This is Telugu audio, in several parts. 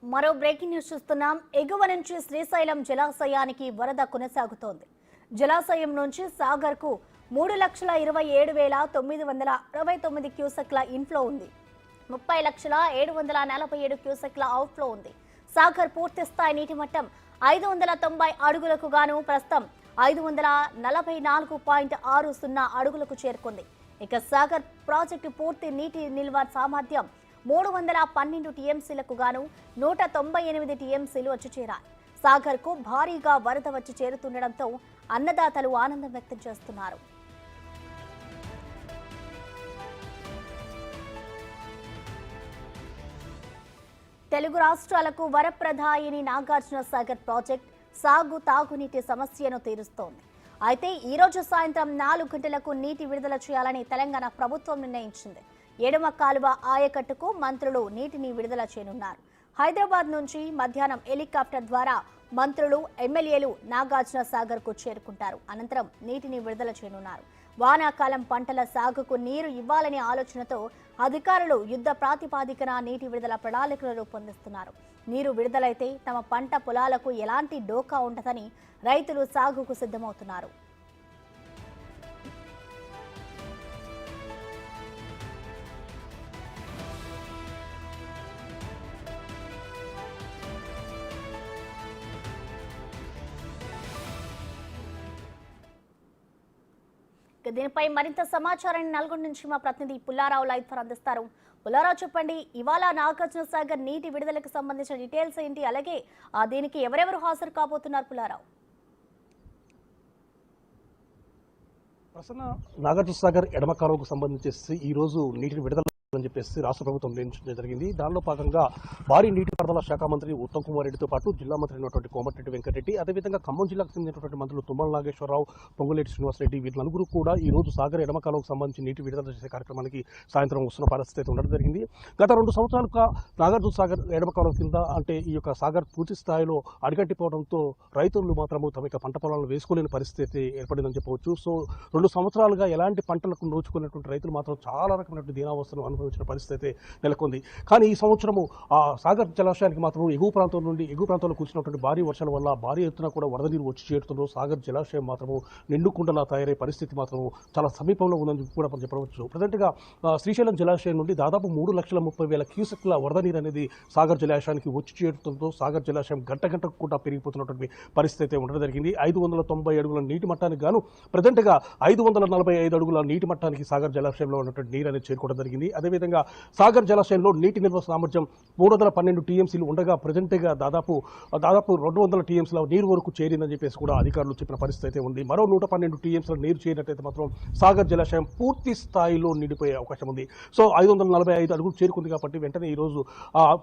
మరో బ్రేకింగ్ న్యూస్ చూస్తున్నాం. ఎగువ నుంచి శ్రీశైలం జలాశయానికి వరద కొనసాగుతోంది. జలాశయం నుంచి సాగర్ కు 3,27,969 క్యూసెక్ల ఇన్ఫ్లో ఉంది. 30,747 క్యూసెక్ల అవుట్ఫ్లో ఉంది. సాగర్ పూర్తి స్థాయి నీటి మట్టం 590 అడుగులకు గాను ప్రస్తుతం 544.60 అడుగులకు చేరుకుంది. ఇక సాగర్ ప్రాజెక్టు పూర్తి నీటి నిల్వ సామర్థ్యం 312 టీఎంసీలకు గాను 198 టీఎంసీలు వచ్చి చేరాయి. సాగర్ కు భారీగా వరద వచ్చి చేరుతుండటంతో అన్నదాతలు ఆనందం వ్యక్తం చేస్తున్నారు. తెలుగు రాష్ట్రాలకు వరప్రదాయిని నాగార్జున సాగర్ ప్రాజెక్ట్ సాగు తాగునీటి సమస్యను తీరుస్తోంది. అయితే ఈ రోజు సాయంత్రం 4 గంటలకు నీటి విడుదల చేయాలని తెలంగాణ ప్రభుత్వం నిర్ణయించింది. ఎడమ కాలువ ఆయకట్టుకు మంత్రులు నీటిని విడుదల చేయనున్నారు. హైదరాబాద్ నుంచి మధ్యాహ్నం హెలికాప్టర్ ద్వారా మంత్రులు, ఎమ్మెల్యేలు నాగార్జున సాగర్ కు చేరుకుంటారు. అనంతరం నీటిని విడుదల చేయనున్నారు. వానాకాలం పంటల సాగుకు నీరు ఇవ్వాలనే ఆలోచనతో అధికారులు యుద్ధ ప్రాతిపాదికన నీటి విడుదల ప్రణాళికలు రూపొందిస్తున్నారు. నీరు విడుదలైతే తమ పంట పొలాలకు ఎలాంటి డోకా ఉండదని రైతులు సాగుకు సిద్ధమవుతున్నారు. దీనిపై మరింత సమాచారాన్ని నల్గొండ నుంచి మా ప్రతినిధి పుల్లారావు లైవ్ ద్వారా అందిస్తారు. పుల్లారావు, చెప్పండి, ఇవాళ నాగార్జున సాగర్ నీటి విడుదలకు సంబంధించిన డీటెయిల్స్ ఏంటి? అలాగే దీనికి ఎవరెవరు హాజరు కాబోతున్నారు? పుల్లారావు, ప్రసన్న, నాగార్జున సాగర్ ఎడమ కాలువకు సంబంధించి ఈ రోజు నీటిని విడుదల అని చెప్పేసి రాష్ట్ర ప్రభుత్వం నిర్ణయించడం జరిగింది. దానిలో భాగంగా భారీ నీటిపారుదల శాఖ మంత్రి ఉత్తమ్ కుమార్ రెడ్డితో పాటు జిల్లా మంత్రి అయినటువంటి కోమటిరెడ్డి వెంకటరెడ్డి, అదేవిధంగా ఖమ్మం జిల్లాకు చెందినటువంటి మంత్రులు తుమ్మల నాగేశ్వరరావు, పొంగులేటి శ్రీనివాసరెడ్డి, వీరి నలుగురు కూడా ఈ రోజు సాగర్ ఎడమ కాలువకు సంబంధించి నీటి విడుదల చేసే కార్యక్రమానికి సాయంత్రం వస్తున్న పరిస్థితి అయితే ఉండడం జరిగింది. గత 2 సంవత్సరాలుగా నాగార్జున సాగర్ ఎడమ కాలువ కింద అంటే ఈ యొక్క సాగర్ పూర్తి స్థాయిలో అడిగట్టిపోవడంతో రైతులు మాత్రము తమ యొక్క పంట పొలాలను వేసుకోలేని పరిస్థితి ఏర్పడిందని చెప్పవచ్చు. సో 2 సంవత్సరాలుగా ఎలాంటి పంటలకు నోచుకున్నటువంటి రైతులు మాత్రం చాలా రకమైనటువంటి దీనావస్థను అనుభవించిన పరిస్థితి అయితే నెలకొంది. కానీ ఈ సంవత్సరము ఆ సాగర్ జలాశయానికి మాత్రం ఎగువ ప్రాంతంలో కురిసినటువంటి భారీ వర్షాల వల్ల భారీ ఎత్తున కూడా వరద నీరు వచ్చి చేరుతుందో సాగర్ జలాశయం మాత్రము నిండుకుండలా తయారయ్యే పరిస్థితి మాత్రము చాలా సమీపంలో ఉందని కూడా చెప్పవచ్చు. ప్రజెంట్గా శ్రీశైలం జలాశయం నుండి దాదాపు 3,30,000 క్యూసెక్ల వరద నీరు అనేది సాగర్ జలాశయానికి వచ్చి చేరుతుందో సాగర్ జలాశయం గంటకు కూడా పెరిగిపోతున్నటువంటి పరిస్థితి అయితే ఉండడం జరిగింది. 590 అడుగుల నీటి మట్టానికి గాను ప్రజెంట్గా 545 అడుగుల నీటి మట్టానికి సాగర్ జలాశయంలో ఉన్నటువంటి నీరు అనేది చేరుకోవడం జరిగింది. అదేవిధంగా సాగర్ జలాశయంలో నీటి నిల్వ సామర్థ్యం 312 టీఎంసీలు ఉండగా ప్రజెంట్గా దాదాపు 200 టీఎంసీల నీరు వరకు చేరిందని చెప్పేసి కూడా అధికారులు చెప్పిన పరిస్థితి అయితే ఉంది. మరో 112 టీఎంసీల నీరు చేరినట్టయితే మాత్రం సాగర్ జలాశయం పూర్తి స్థాయిలో నిండిపోయే అవకాశం ఉంది. సో 545 అడుగులు చేరుకుంది కాబట్టి వెంటనే ఈరోజు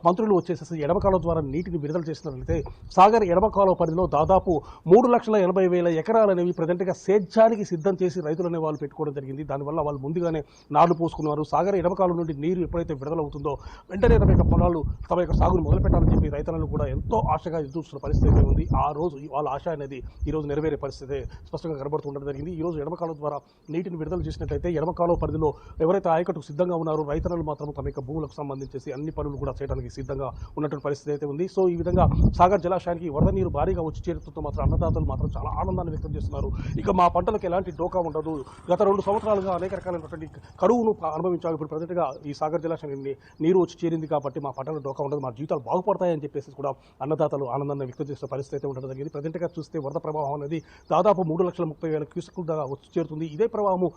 మంత్రులు వచ్చేసేసి ఎడమ కాలువ ద్వారా నీటిని విడుదల చేసినట్లయితే సాగర్ ఎడమ కాలువ పరిధిలో దాదాపు 3,80,000 ఎకరాలు అనేవి ప్రజెంట్గా సేద్యానికి సిద్ధం చేసి రైతులు అనే వాళ్ళు పెట్టుకోవడం జరిగింది. దానివల్ల వాళ్ళు ముందుగానే నార్లు పోసుకున్నారు. సాగర్ ఎడమ కాలువ నుండి నీరు ఎప్పుడైతే విడుదలవుతుందో వెంటనే తమ యొక్క పొలాలు తమ యొక్క సాగును మొదలుపెట్టాలని చెప్పి రైతులను కూడా ఎంతో ఆశగా ఎదురుస్తున్న పరిస్థితి ఉంది. ఆ రోజు వాళ్ళ ఆశ అనేది ఈ రోజు నెరవేరే పరిస్థితి స్పష్టంగా కనబడుతుండడం జరిగింది. ఈ రోజు ఎడమ కాలువ ద్వారా నీటిని విడుదల చేసినట్లయితే ఎడమ కాలువ పరిధిలో ఎవరైతే ఆయకట్టుకు సిద్ధంగా ఉన్నారో రైతులను మాత్రం తమ యొక్క భూములకు సంబంధించి అన్ని పనులు కూడా చేయడానికి సిద్ధంగా ఉన్నటువంటి పరిస్థితి అయితే ఉంది. సో ఈ విధంగా సాగర్ జలాశయానికి వరద నీరు భారీగా వచ్చి చేరుతుందో మాత్రం అన్నదాతలు మాత్రం చాలా ఆనందాన్ని వ్యక్తం చేస్తున్నారు. ఇక మా పంటలకు ఎలాంటి డోకా ఉండదు. గత 2 సంవత్సరాలుగా అనేక రకాలైనటువంటి కరువును అనుభవించాలి. ఇప్పుడు ప్రజెంట్గా ఈ సాగర్ జలాశయం నీరు వచ్చి చేరింది కాబట్టి మా పంటల డోకా ఉండదు, మా జీవితాలు బాగుపడతాయని చెప్పేసి కూడా అన్నదాతలు ఆనందాన్ని వ్యక్తం చేసే పరిస్థితి అయితే ఉండడం జరిగింది. ప్రజెంట్గా చూస్తే వరద ప్రవాహం అనేది దాదాపు 3,30,000 క్యూసెక్ల దాకా వచ్చి చేరుతుంది. ఇదే ప్రవాహము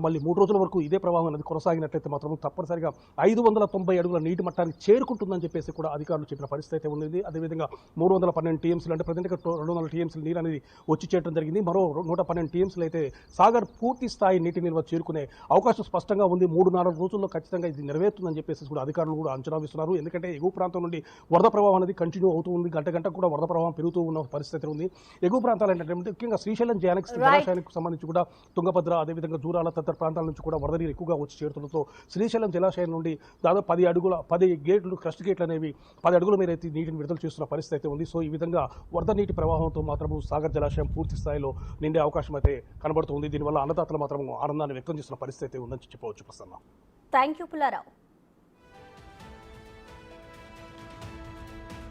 మళ్ళీ 3 రోజుల వరకు ఇదే ప్రవాహం అనేది కొనసాగినట్లయితే మాత్రం తప్పనిసరిగా 590 అడుగుల నీటి మట్టానికి చేరుకుంటుందని చెప్పేసి కూడా అధికారులు చెప్పిన పరిస్థితి అయితే ఉంది. అదేవిధంగా 312 టీఎంసీలు అంటే ప్రజెంట్గా 200 టీఎంసీలు నీరు అనేది వచ్చి చేరడం జరిగింది. మరో 112 టీఎంసీలు అయితే సాగర్ పూర్తి స్థాయి నీటి నిల్వ చేరుకునే అవకాశం స్పష్టంగా ఉంది. 3-4 రోజుల్లో ఖచ్చితంగా ఇది నెరవేరుతుందని చెప్పేసి కూడా అధికారులు కూడా అంచనా వేస్తున్నారు. ఎందుకంటే ఎగువ ప్రాంతం నుండి వరద ప్రవాహం అనేది కంటిన్యూ అవుతూ ఉంది. గంటకు కూడా వరద ప్రవాహం పెరుగుతూ ఉన్న పరిస్థితి ఉంది. ఎగువ ప్రాంతాలు ఏంటంటే ముఖ్యంగా శ్రీశైలం జలాశయానికి సంబంధించి కూడా తుంగభద్ర, అదేవిధంగా జూరాల తదితర ప్రాంతాల నుంచి కూడా వరద నీరు ఎక్కువగా వచ్చి చేరుతుండటంతో శ్రీశైలం జలాశయం నుండి దాదాపు 10 గేట్లు క్రస్ట్ గేట్లు అనేవి 10 అడుగుల మేర అయితే నీటిని విడుదల చేస్తున్న పరిస్థితి అయితే ఉంది. సో ఈ విధంగా వరద నీటి ప్రవాహంతో మాత్రము సాగర్ జలాశయం పూర్తి స్థాయిలో నిండే అవకాశం అయితే కనబడుతుంది. దీనివల్ల అన్నదాతలు మాత్రం ఆనందాన్ని వ్యక్తం చేస్తున్న పరిస్థితి ఉందని చెప్పవచ్చు. Prasanna, thank you Pullarao.